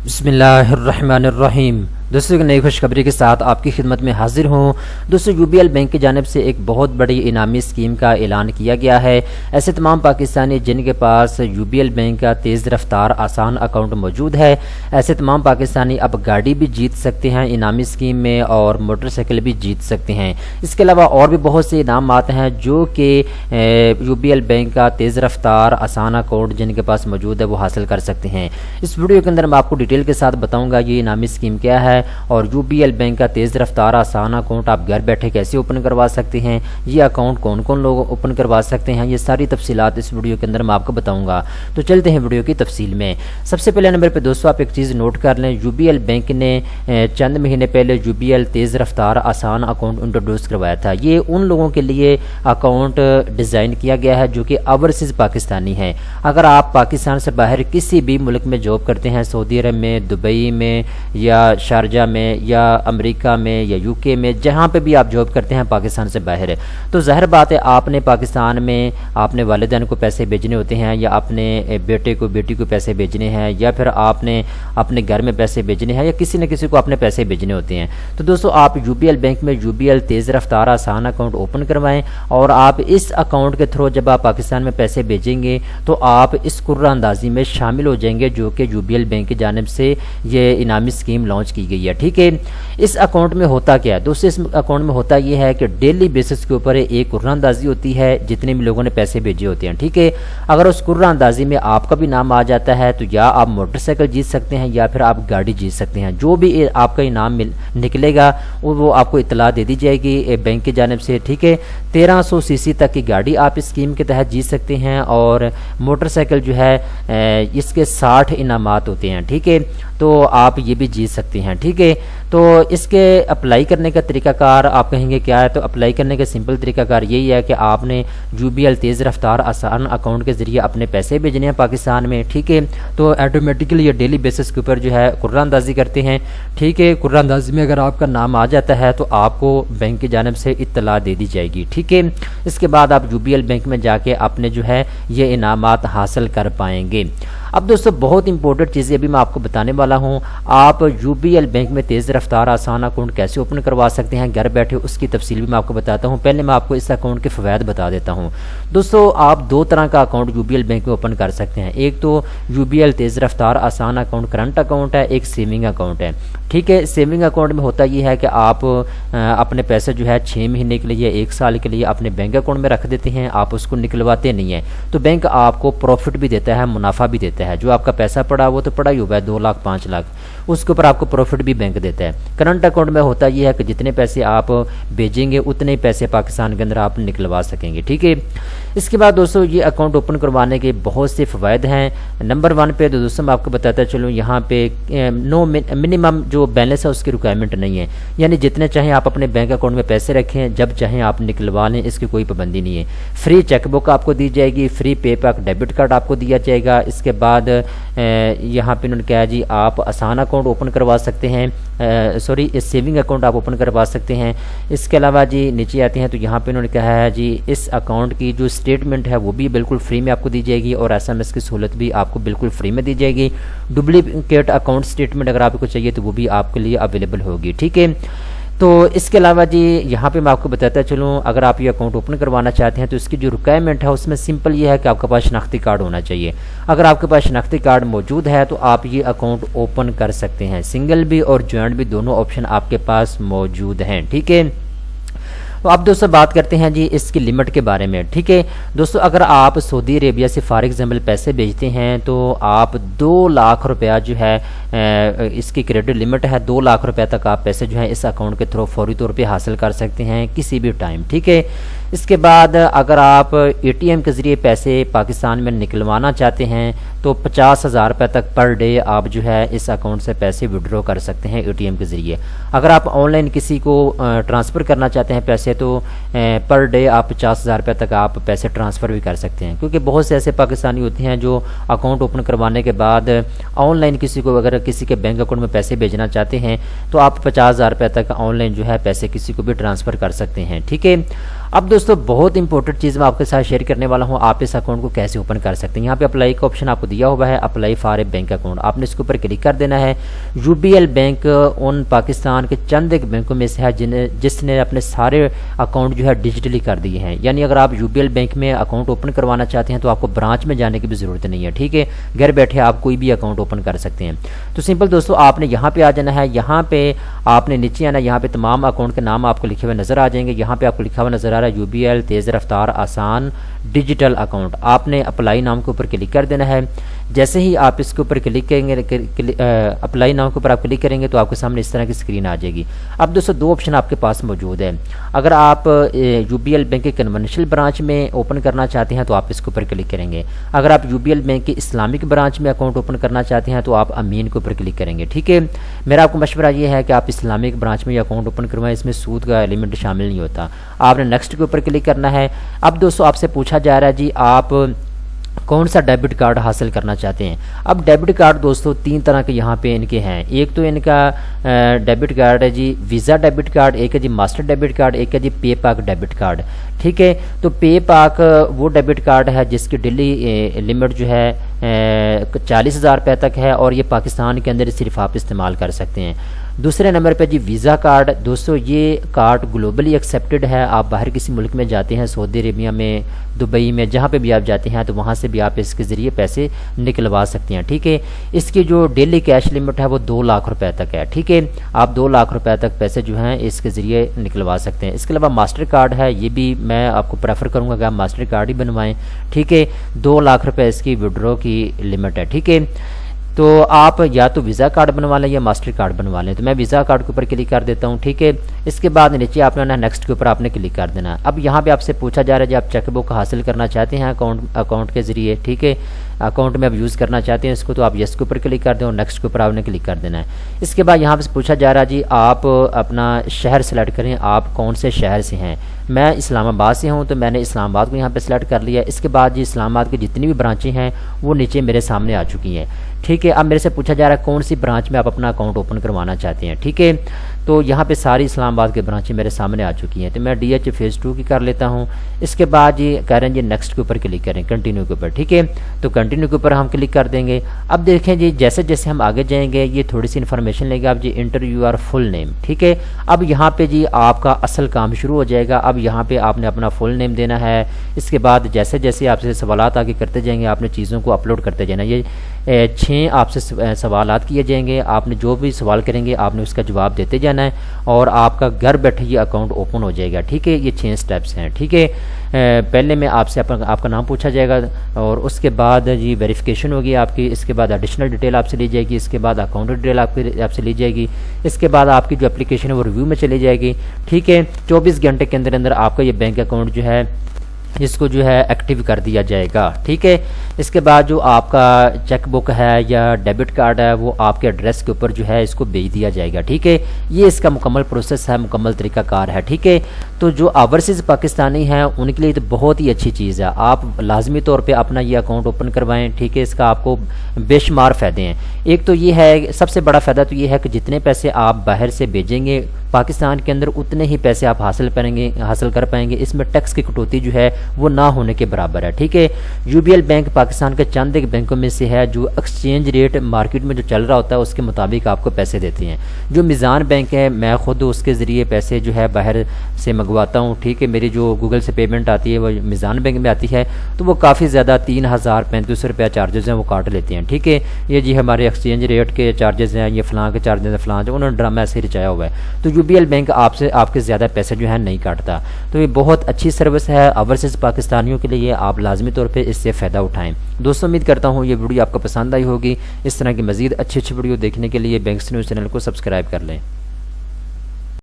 بسم اللہ الرحمن الرحیم۔ دوستوں ایک نئی خوشخبری کے ساتھ آپ کی خدمت میں حاضر ہوں۔ دوستوں UBL بینک کی جانب سے ایک بہت بڑی انعامی اسکیم کا اعلان کیا گیا ہے۔ ایسے تمام پاکستانی جن کے پاس UBL بینک کا تیز رفتار آسان اکاؤنٹ موجود ہے، ایسے تمام پاکستانی اب گاڑی بھی جیت سکتے ہیں انعامی اسکیم میں اور موٹر سائیکل بھی جیت سکتے ہیں۔ اس کے علاوہ اور بھی بہت سے انعامات ہیں جو کہ UBL بینک کا تیز رفتار آسان اکاؤنٹ جن کے پاس موجود ہے وہ حاصل کر سکتے ہیں۔ اس ویڈیو کے اندر میں آپ کو ڈیٹیل کے ساتھ بتاؤں گا یہ انعامی اسکیم کیا ہے اور UBL بینک کا تیز رفتار آسان اکاؤنٹ آپ گھر بیٹھے کیسے اوپن کروا سکتے ہیں، یہ اکاؤنٹ کون کون لوگ اوپن کروا سکتے ہیں، یہ ساری تفصیلات اس ویڈیو کے اندر میں آپ کو بتاؤں گا۔ تو چلتے ہیں ویڈیو کی تفصیل میں۔ سب سے پہلے نمبر پہ دوستو آپ ایک چیز نوٹ کر لیں، UBL بینک نے چند مہینے پہلے UBL تیز رفتار آسان اکاؤنٹ انٹروڈیوس کروایا تھا۔ یہ ان لوگوں کے لیے اکاؤنٹ ڈیزائن کیا گیا ہے جو کہ اوورسیز پاکستانی ہیں۔ اگر آپ پاکستان سے باہر کسی بھی ملک میں جاب کرتے ہیں، سعودی عرب میں، دبئی میں یا شارجہ میں یا امریکہ میں یا UK میں، جہاں پہ بھی آپ جاب کرتے ہیں پاکستان سے باہر، تو ظاہر بات ہے آپ نے پاکستان میں اپنے والدین کو پیسے بھیجنے ہوتے ہیں یا اپنے بیٹے کو بیٹی کو پیسے بھیجنے ہیں یا پھر آپ نے اپنے گھر میں پیسے بھیجنے ہیں یا کسی نہ کسی کو اپنے پیسے بھیجنے ہوتے ہیں۔ تو دوستو آپ UBL بینک میں UBL تیز رفتار آسان اکاؤنٹ اوپن کروائیں اور آپ اس اکاؤنٹ کے تھرو جب آپ پاکستان میں پیسے بھیجیں گے تو آپ اس قرہ اندازی میں شامل ہو جائیں گے جو کہ UBL بینک کی جانب سے یہ انعامی اسکیم لانچ کی گئی ہے۔ ٹھیک ہے، اس اکاؤنٹ میں ہوتا کیا ہے دوستو؟ اس اکاؤنٹ میں ہوتا یہ ہے کہ ڈیلی بیسس کے اوپر ایک قرہ اندازی ہوتی ہے جتنے بھی لوگوں نے پیسے بھیجے ہوتے ہیں۔ ٹھیک ہے، اگر اس قرہ اندازی میں آپ کا بھی نام آ جاتا ہے تو یا آپ موٹر سائیکل جیت سکتے ہیں یا پھر آپ گاڑی جیت سکتے ہیں۔ جو بھی آپ کا انعام نکلے گا وہ آپ کو اطلاع دے دی جائے گی بینک کی جانب سے۔ ٹھیک ہے، 1300 cc تک کی گاڑی آپ اس اسکیم کے تحت جیت سکتے ہیں اور موٹر سائیکل جو ہے اس کے 60 انعامات ہوتے ہیں۔ ٹھیک ہے، تو آپ یہ بھی جیت سکتے ہیں۔ ٹھیک ہے، تو اس کے اپلائی کرنے کا طریقہ کار آپ کہیں گے کیا ہے؟ تو اپلائی کرنے کا سمپل طریقہ کار یہی ہے کہ آپ نے UBL تیز رفتار آسان اکاؤنٹ کے ذریعے اپنے پیسے بھیجنے ہیں پاکستان میں۔ ٹھیک ہے، تو آٹومیٹکلی یہ ڈیلی بیسس کے اوپر جو ہے قرہ اندازی کرتے ہیں۔ ٹھیک ہے، قرہ اندازی میں اگر آپ کا نام آ جاتا ہے تو آپ کو بینک کی جانب سے اطلاع دے دی جائے گی۔ ٹھیک ہے، اس کے بعد آپ UBL بینک میں جا کے اپنے جو ہے یہ انعامات حاصل کر پائیں گے۔ اب دوستو بہت امپورٹنٹ چیزیں ابھی میں آپ کو بتانے والا ہوں۔ آپ UBL بینک میں تیز رفتار آسان اکاؤنٹ کیسے اوپن کروا سکتے ہیں گھر بیٹھے، اس کی تفصیل بھی میں آپ کو بتاتا ہوں۔ پہلے میں آپ کو اس اکاؤنٹ کے فوائد بتا دیتا ہوں۔ دوستو آپ دو طرح کا اکاؤنٹ UBL بینک میں اوپن کر سکتے ہیں۔ ایک تو UBL تیز رفتار آسان اکاؤنٹ کرنٹ اکاؤنٹ ہے، ایک سیونگ اکاؤنٹ ہے۔ ٹھیک ہے، سیونگ اکاؤنٹ میں ہوتا یہ ہے کہ آپ اپنے پیسے جو ہے 6 مہینے کے لیے 1 سال کے لیے اپنے بینک اکاؤنٹ میں رکھ دیتے ہیں، آپ اس کو نکلواتے نہیں ہیں، تو بینک آپ کو پروفٹ بھی دیتا ہے، منافع بھی دیتا ہے۔ جو آپ کا پیسہ پڑا وہ تو پڑا ہی ہوا ہے 2 لاکھ 5 لاکھ، اس کے اوپر آپ کو پروفٹ بھی بینک دیتا ہے۔ کرنٹ اکاؤنٹ میں ہوتا یہ ہے کہ جتنے پیسے آپ بھیجیں گے اتنے پیسے پاکستان کے اندر آپ نکلوا سکیں گے۔ ٹھیک ہے، اس کے بعد دوستو یہ اکاؤنٹ اوپن کروانے کے بہت سے فوائد ہیں۔ نمبر 1 پہ دوستو میں آپ کو بتاتا چلوں، یہاں پہ منیمم جو بیلنس ہے اس کی ریکوائرمنٹ نہیں ہے، یعنی جتنے چاہیں آپ اپنے بینک اکاؤنٹ میں پیسے رکھیں، جب چاہیں آپ نکلوا لیں، اس کی کوئی پابندی نہیں ہے۔ فری چیک بک آپ کو دی جائے گی، فری پے پیک ڈیبٹ کارڈ آپ کو دیا جائے گا۔ اس کے بعد یہاں پہ انہوں نے کہا جی آپ آسان اکاؤنٹ اوپن کروا سکتے ہیں، سیونگ اکاؤنٹ آپ اوپن کروا سکتے ہیں۔ اس کے علاوہ جی نیچے آتے ہیں تو یہاں پہ انہوں نے کہا ہے جی اس اکاؤنٹ کی جو اسٹیٹمنٹ ہے وہ بھی بالکل فری میں آپ کو دی جائے گی اور SMS کی سہولت بھی آپ کو بالکل فری میں دی جائے گی۔ ڈپلیکیٹ اکاؤنٹ اسٹیٹمنٹ اگر آپ کو چاہیے تو وہ بھی آپ کے لیے اویلیبل ہوگی۔ ٹھیک ہے، تو اس کے علاوہ جی یہاں پہ میں آپ کو بتاتا چلوں، اگر آپ یہ اکاؤنٹ اوپن کروانا چاہتے ہیں تو اس کی جو ریکوائرمنٹ ہے اس میں سمپل یہ ہے کہ آپ کے پاس شناختی کارڈ ہونا چاہیے۔ اگر آپ کے پاس شناختی کارڈ موجود ہے تو آپ یہ اکاؤنٹ اوپن کر سکتے ہیں، سنگل بھی اور جوائنٹ بھی دونوں آپشن آپ کے پاس موجود ہیں۔ ٹھیک ہے، تو اب دوستو بات کرتے ہیں جی اس کی لمٹ کے بارے میں۔ ٹھیک ہے دوستو، اگر آپ سعودی عربیہ سے فار ایگزامپل پیسے بھیجتے ہیں تو آپ 2 لاکھ روپیہ جو ہے اس کی کریڈٹ لمٹ ہے، 2 لاکھ روپے تک آپ پیسے جو ہے اس اکاؤنٹ کے تھرو فوری طور پہ حاصل کر سکتے ہیں کسی بھی ٹائم۔ ٹھیک ہے، اس کے بعد اگر آپ ATM کے ذریعے پیسے پاکستان میں نکلوانا چاہتے ہیں تو 50,000 روپے تک پر ڈے آپ جو ہے اس اکاؤنٹ سے پیسے وڈرا کر سکتے ہیں ATM کے ذریعے۔ اگر آپ آن لائن کسی کو ٹرانسفر کرنا چاہتے ہیں پیسے تو پر ڈے آپ 50,000 روپے تک آپ پیسے ٹرانسفر بھی کر سکتے ہیں، کیونکہ بہت سے ایسے پاکستانی ہوتے ہیں جو اکاؤنٹ اوپن کروانے کے بعد آن لائن کسی کو اگر کسی کے بینک اکاؤنٹ میں پیسے بھیجنا چاہتے ہیں تو آپ 50,000 روپے تک آن لائن جو ہے پیسے کسی کو بھی ٹرانسفر کر سکتے ہیں۔ ٹھیک ہے، اب دوستو بہت امپورٹنٹ چیز میں آپ کے ساتھ شیئر کرنے والا ہوں، آپ اس اکاؤنٹ کو کیسے اوپن کر سکتے ہیں۔ یہاں پہ اپلائی کا آپشن آپ کو دیا ہوا ہے، apply for a bank account, آپ نے اس کے اوپر کلک کر دینا ہے۔ یو بی ایل بینک ان پاکستان کے چند ایک بینکوں میں سے ہے جس نے اپنے سارے اکاؤنٹ جو ہے ڈیجیٹلی کر دیے ہیں، یعنی اگر آپ یو بی ایل بینک میں اکاؤنٹ اوپن کروانا چاہتے ہیں تو آپ کو برانچ میں جانے کی بھی ضرورت نہیں ہے، ٹھیک ہے، گھر بیٹھے آپ کوئی بھی اکاؤنٹ اوپن کر سکتے ہیں۔ تو سمپل دوستو آپ نے یہاں پہ آ جانا ہے، یہاں پہ آپ نے نیچے آنا، یہاں پہ تمام اکاؤنٹ کے نام آپ کو لکھے ہوئے نظر آ جائیں گے۔ یہاں پہ آپ کو لکھا ہوا نظر آ رہا ہے یو بی ایل تیز رفتار آسان ڈیجیٹل اکاؤنٹ، آپ نے اپلائی نام کے اوپر کلک کر دینا ہے۔ جیسے ہی آپ اس کے اوپر کلک کریں گے، اپلائی نام کے اوپر آپ کلک کریں گے تو آپ کے سامنے اس طرح کی اسکرین آ جائے گی۔ اب دوستو دو آپشن آپ کے پاس موجود ہے، اگر آپ یو بی ایل بینک کے کنونشنل برانچ میں اوپن کرنا چاہتے ہیں تو آپ اس کے اوپر کلک کریں گے، اگر آپ یو بی ایل بینک کے اسلامک برانچ میں اکاؤنٹ اوپن کرنا چاہتے ہیں تو آپ امین کے اوپر کلک کریں گے، ٹھیک ہے۔ میرا آپ کو مشورہ یہ ہے کہ آپ اسلامک برانچ میں اکاؤنٹ اوپن کروائیں، اس میں سود کا ایلیمنٹ شامل نہیں ہوتا۔ آپ نے نیکسٹ کے اوپر کلک کرنا ہے۔ اب دوستو آپ سے پوچھا جا رہا ہے جی آپ کون سا ڈیبٹ کارڈ حاصل کرنا چاہتے ہیں۔ اب ڈیبٹ کارڈ دوستو تین طرح کے یہاں پہ ان کے ہیں، ایک تو ان کا ڈیبٹ کارڈ ہے جی ویزا ڈیبٹ کارڈ، ایک ہے جی ماسٹر ڈیبٹ کارڈ، ایک ہے جی پے پاک ڈیبٹ کارڈ، ٹھیک ہے۔ تو پے پاک وہ ڈیبٹ کارڈ ہے جس کی ڈیلی لمٹ جو ہے 40,000 روپے تک ہے اور یہ پاکستان کے اندر صرف آپ استعمال کر سکتے ہیں۔ دوسرے نمبر پہ جی ویزا کارڈ، دوستو یہ کارڈ گلوبلی ایکسیپٹڈ ہے، آپ باہر کسی ملک میں جاتے ہیں، سعودی عربیہ میں، دبئی میں، جہاں پہ بھی آپ جاتے ہیں تو وہاں سے بھی آپ اس کے ذریعے پیسے نکلوا سکتے ہیں، ٹھیک ہے۔ اس کی جو ڈیلی کیش لمٹ ہے وہ 2 لاکھ روپے تک ہے، ٹھیک ہے، آپ 2 لاکھ روپے تک پیسے جو ہیں اس کے ذریعے نکلوا سکتے ہیں۔ اس کے علاوہ ماسٹر کارڈ ہے، یہ بھی میں آپ کو پریفر کروں گا کہ آپ ماسٹر کارڈ ہی بنوائیں، ٹھیک ہے، 2 لاکھ روپے اس کی وڈرو کی لمٹ ہے، ٹھیک ہے۔ تو آپ یا تو ویزا کارڈ بنوا لیں یا ماسٹر کارڈ بنوا لیں، تو میں ویزا کارڈ کے اوپر کلک کر دیتا ہوں، ٹھیک ہے۔ اس کے بعد نیچے آپ نے نیکسٹ کے اوپر آپ نے کلک کر دینا ہے۔ اب یہاں پہ آپ سے پوچھا جا رہا ہے جی آپ چیک بک حاصل کرنا چاہتے ہیں اکاؤنٹ کے ذریعے، ٹھیک ہے، اکاؤنٹ میں آپ یوز کرنا چاہتے ہیں اس کو، تو آپ یس کے اوپر کلک کر دیں اور نیکسٹ کے اوپر آپ نے کلک کر دینا ہے۔ اس کے بعد یہاں پہ پوچھا جا رہا ہے جی آپ اپنا شہر سلیکٹ کریں، آپ کون سے شہر سے ہیں۔ میں اسلام آباد سے ہوں تو میں نے اسلام آباد کو یہاں پہ سلیکٹ کر لیا۔ اس کے بعد جی اسلام آباد کی جتنی بھی برانچیں ہیں وہ نیچے میرے سامنے آ چکی ہیں، ٹھیک ہے۔ اب میرے سے پوچھا جا رہا ہے کون سی برانچ میں آپ اپنا اکاؤنٹ اوپن کروانا چاہتے ہیں، ٹھیک ہے۔ تو یہاں پہ ساری اسلام آباد کی برانچیں میرے سامنے آ چکی ہیں، تو میں ڈی ایچ فیز 2 کی کر لیتا ہوں۔ اس کے بعد جی کہہ رہے ہیں جی نیکسٹ کے اوپر کلک کریں، کنٹینیو کے اوپر، ٹھیک ہے، تو کنٹینیو کے اوپر ہم کلک کر دیں گے۔ اب دیکھیں جی جیسے جیسے ہم آگے جائیں گے یہ تھوڑی سی انفارمیشن لے گا، اب جی انٹر یور فل نیم، ٹھیک ہے۔ اب یہاں پہ جی آپ کا اصل کام شروع ہو جائے گا۔ اب یہاں پہ آپ نے اپنا فل نیم دینا ہے۔ اس کے بعد جیسے جیسے آپ سے سوالات آگے کرتے جائیں گے آپ نے چیزوں کو اپلوڈ کرتے جانا، یہ 6 آپ سے سوالات کیے جائیں گے، آپ نے جو بھی سوال کریں گے آپ نے اس کا جواب دیتے جانا ہے اور آپ کا گھر بیٹھے یہ اکاؤنٹ اوپن ہو جائے گا، ٹھیک ہے۔ یہ 6 سٹیپس ہیں، ٹھیک ہے۔ پہلے میں آپ سے آپ کا نام پوچھا جائے گا اور اس کے بعد جی ویریفیکیشن ہوگی آپ کی، اس کے بعد ایڈیشنل ڈیٹیل آپ سے لی جائے گی، اس کے بعد اکاؤنٹ ڈیٹیل آپ سے لی جائے گی، اس کے بعد آپ کی جو اپلیکیشن ہے وہ ریویو میں چلی جائے گی، ٹھیک ہے۔ 24 گھنٹے کے اندر اندر آپ کا یہ بینک اکاؤنٹ جو ہے اس کو جو ہے ایکٹیو کر دیا جائے گا، ٹھیک ہے۔ اس کے بعد جو آپ کا چیک بک ہے یا ڈیبٹ کارڈ ہے وہ آپ کے ایڈریس کے اوپر جو ہے اس کو بھیج دیا جائے گا، ٹھیک ہے۔ یہ اس کا مکمل پروسیس ہے، مکمل طریقہ کار ہے، ٹھیک ہے۔ تو جو اوورسیز پاکستانی ہیں ان کے لیے تو بہت ہی اچھی چیز ہے، آپ لازمی طور پہ اپنا یہ اکاؤنٹ اوپن کروائیں، ٹھیک ہے۔ اس کا آپ کو بے شمار فائدے ہیں۔ ایک تو یہ ہے سب سے بڑا فائدہ تو یہ ہے کہ جتنے پیسے آپ باہر سے بھیجیں گے پاکستان کے اندر اتنے ہی پیسے آپ حاصل کر پائیں گے، اس میں ٹیکس کی کٹوتی جو ہے وہ نہ ہونے کے برابر ہے، ٹھیک ہے۔ U B L bank Pakistan کے چند ایک بینکوں میں سے ہے جو ایکسچینج ریٹ مارکیٹ میں جو چل رہا ہوتا ہے اس کے مطابق آپ کو پیسے دیتے ہیں۔ جو میزان بینک ہے میں خود اس کے ذریعے پیسے جو ہے باہر سے منگواتا ہوں، ٹھیک ہے۔ میری جو گوگل سے پیمنٹ آتی ہے وہ میزان بینک میں آتی ہے تو وہ کافی زیادہ 3,035 روپیہ چارجز ہیں وہ کاٹ لیتے ہیں، ٹھیک ہے۔ یہ جی ہمارے ایکسچینج ریٹ کے چارجز ہیں، یہ فلاں کے چارجز ہیں، فلاں جو انہوں نے ڈرامہ ایسے رچایا ہوا ہے، تو یو بی ایل بینک آپ کے زیادہ پیسے جو ہیں نہیں کاٹتا، تو یہ بہت اچھی سروس ہے اوورسیز پاکستانیوں کے لیے، آپ لازمی طور پہ اس سے فائدہ اٹھائیں۔ دوستو امید کرتا ہوں یہ ویڈیو آپ کو پسند آئی ہوگی، اس طرح کی مزید اچھی ویڈیو دیکھنے کے لیے بینکس نیوز چینل کو سبسکرائب کر لیں۔